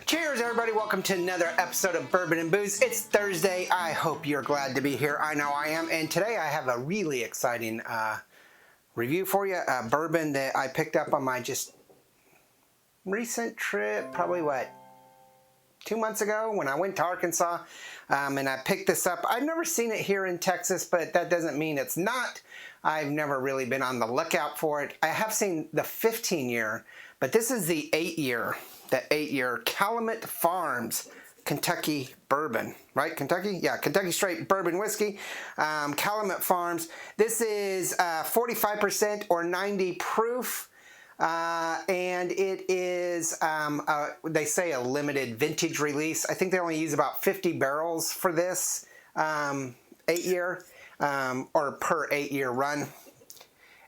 Cheers, everybody. Welcome to another episode of Bourbon and Booze. It's Thursday. I hope you're glad to be here. I know I am. And today I have a really exciting review for you. A bourbon that I picked up on my just recent trip, probably 2 months ago when I went to Arkansas. And I picked this up. I've never seen it here in Texas, but that doesn't mean it's not. I've never really been on the lookout for it. I have seen the 15-year, but this is the 8-year. That 8-year Calumet Farms Kentucky bourbon, right? Kentucky? Yeah, Kentucky straight bourbon whiskey. Calumet Farms. This is 45% or 90 proof. And it is, they say, a limited vintage release. I think they only use about 50 barrels for this 8-year or per 8-year run.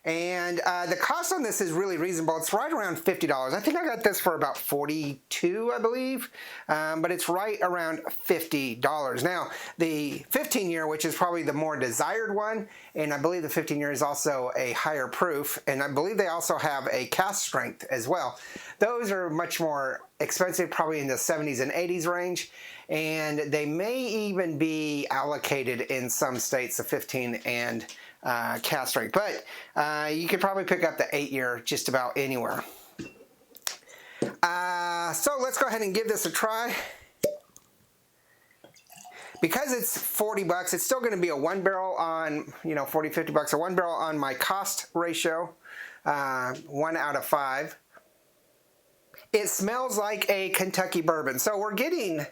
And the cost on this is really reasonable. It's right around $50. I think I got this for about $42, I believe. But it's right around $50. Now, the 15-year, which is probably the more desired one, and I believe the 15-year is also a higher proof, and I believe they also have a cask strength as well. Those are much more expensive, probably in the 70s and 80s range, and they may even be allocated in some states, the 15 and cask strength, but you could probably pick up the 8-year just about anywhere. So let's go ahead and give this a try. Because it's $40, it's still going to be a 1 barrel on, 40, $50, a 1 barrel on my cost ratio, 1 out of 5. It smells like a Kentucky bourbon. So we're getting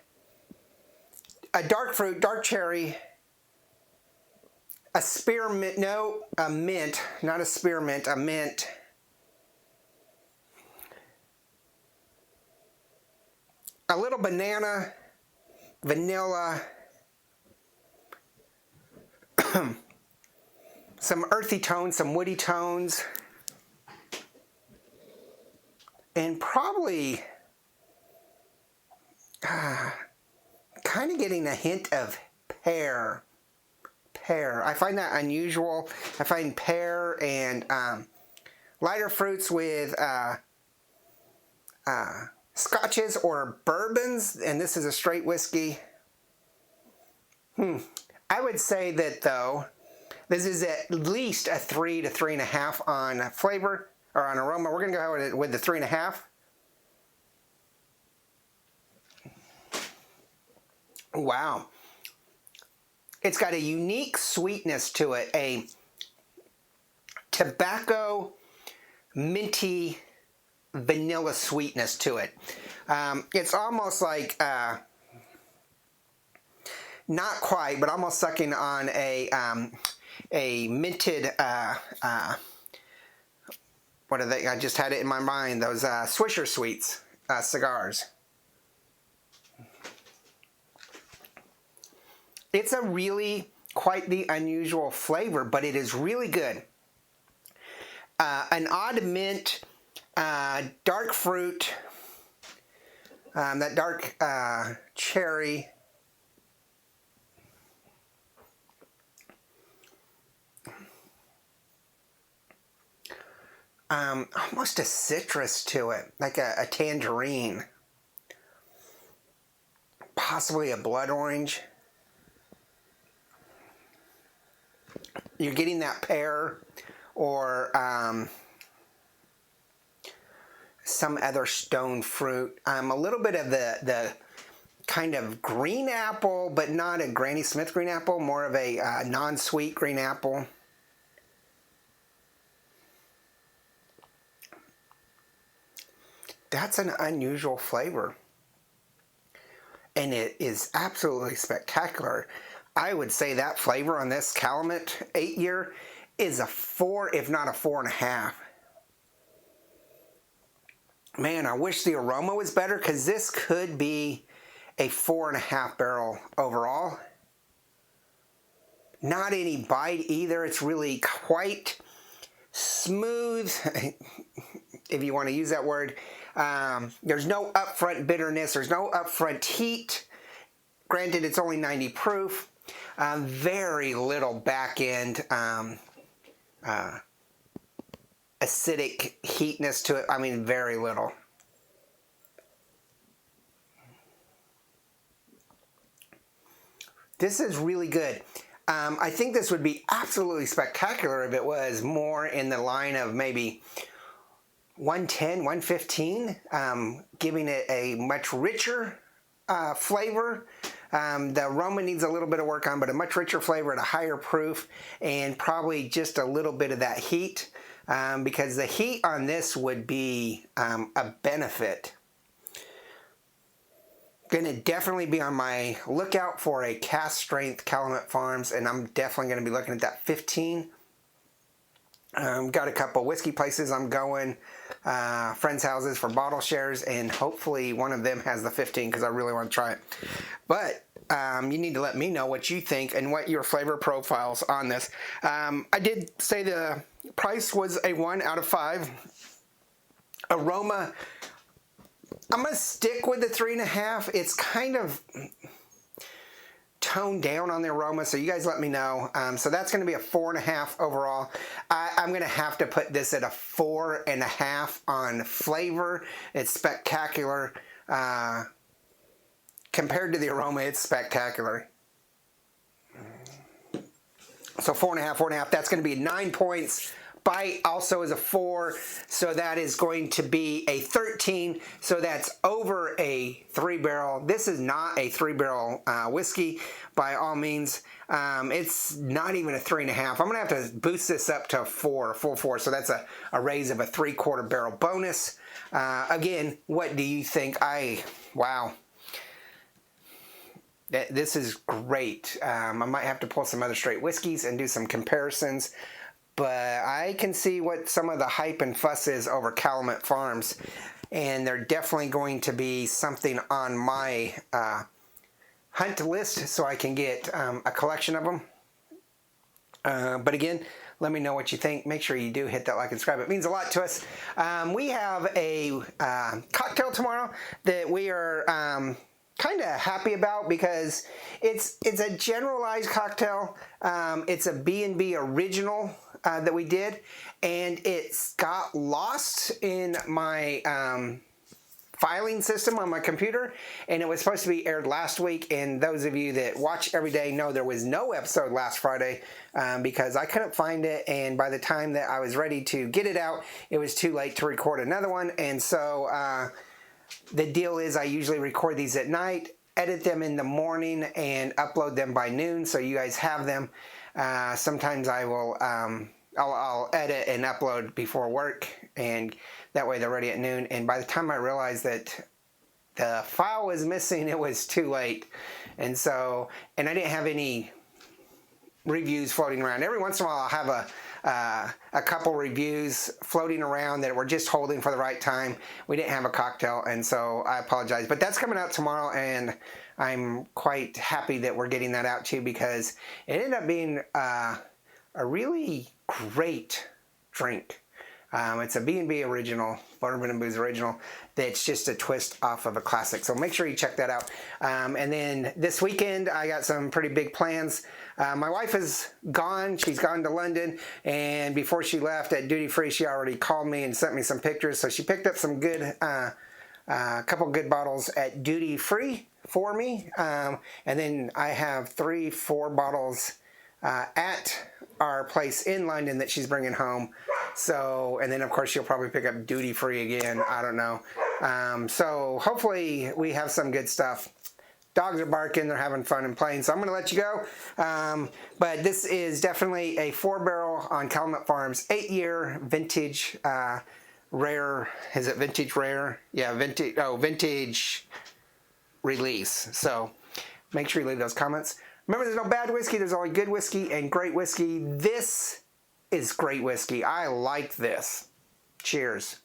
a dark fruit, dark cherry, a spearmint, a mint, not a spearmint, a mint. A little banana, vanilla, some earthy tones, some woody tones, and probably kind of getting a hint of pear. I find that unusual. I find pear and lighter fruits with scotches or bourbons, and this is a straight whiskey. I would say that, though, this is at least a 3 to 3.5 on flavor or on aroma. We're going to go with the 3.5. Wow. It's got a unique sweetness to it, a tobacco, minty, vanilla sweetness to it. It's almost like, not quite, but almost sucking on a minted, what are they? I just had it in my mind, those Swisher Sweets cigars. It's a really quite the unusual flavor, but it is really good. An odd mint, dark fruit, that dark cherry. Almost a citrus to it, like a tangerine. Possibly a blood orange. You're getting that pear or some other stone fruit. A little bit of the kind of green apple, but not a Granny Smith green apple, more of a non-sweet green apple. That's an unusual flavor. And it is absolutely spectacular. I would say that flavor on this Calumet 8-year is a 4, if not a 4.5. Man, I wish the aroma was better, because this could be a 4.5 barrel overall. Not any bite either. It's really quite smooth, if you want to use that word. There's no upfront bitterness. There's no upfront heat. Granted, it's only 90 proof. Very little back end acidic heatness to it. I mean, very little. This is really good. I think this would be absolutely spectacular if it was more in the line of maybe 110, 115, giving it a much richer flavor. The aroma needs a little bit of work on, but a much richer flavor at a higher proof, and probably just a little bit of that heat, because the heat on this would be a benefit. Gonna definitely be on my lookout for a cast strength Calumet Farms, and I'm definitely gonna be looking at that 15. Got a couple whiskey places I'm going, friends' houses for bottle shares, and hopefully one of them has the 15 because I really want to try it. But you need to let me know what you think and what your flavor profiles on this. I did say the price was a 1 out of 5. Aroma, I'm going to stick with the 3.5. It's kind of toned down on the aroma, so you guys let me know. So that's going to be a 4.5 overall. I'm going to have to put this at a 4.5 on flavor. It's spectacular. Compared to the aroma, it's spectacular. So 4.5, 4.5. That's going to be 9 points. Bite also is a 4, so that is going to be a 13, so that's over a 3-barrel. This is not a 3-barrel whiskey by all means. It's not even a 3.5. I'm gonna have to boost this up to a 4, a full 4, so that's a raise of a 3/4 barrel bonus. Again, what do you think? Wow. This is great. I might have to pull some other straight whiskeys and do some comparisons. But I can see what some of the hype and fuss is over Calumet Farms, and they're definitely going to be something on my hunt list so I can get a collection of them. But again, let me know what you think. Make sure you do hit that like and subscribe. It means a lot to us. We have a cocktail tomorrow that we are kind of happy about because it's a generalized cocktail. It's a B&B original that we did, and it's got lost in my filing system on my computer, and it was supposed to be aired last week. And those of you that watch every day know there was no episode last Friday because I couldn't find it, and by the time that I was ready to get it out, it was too late to record another one. And so the deal is I usually record these at night, edit them in the morning, and upload them by noon so you guys have them. Sometimes I will I'll edit and upload before work, and that way they're ready at noon. And by the time I realized that the file was missing, it was too late. And so, and I didn't have any reviews floating around. Every once in a while I'll have a couple reviews floating around that we're just holding for the right time. We didn't have a cocktail, and so I apologize. But that's coming out tomorrow, and I'm quite happy that we're getting that out too, because it ended up being a really great drink. It's a B&B original, Bourbon and Booze original, that's just a twist off of a classic. So make sure you check that out. And then this weekend, I got some pretty big plans. My wife is gone. She's gone to London. And before she left at duty free, she already called me and sent me some pictures. So she picked up some good, couple good bottles at duty free for me. And then I have 3-4 bottles at our place in London that she's bringing home. So, and then of course she'll probably pick up duty free again. I don't know. So hopefully we have some good stuff. Dogs are barking, they're having fun and playing, so I'm going to let you go. But this is definitely a 4-barrel on Calumet Farms, 8-year vintage rare. Is it vintage rare? Yeah, vintage release. So make sure you leave those comments. Remember, there's no bad whiskey, there's only good whiskey and great whiskey. This is great whiskey. I like this. Cheers.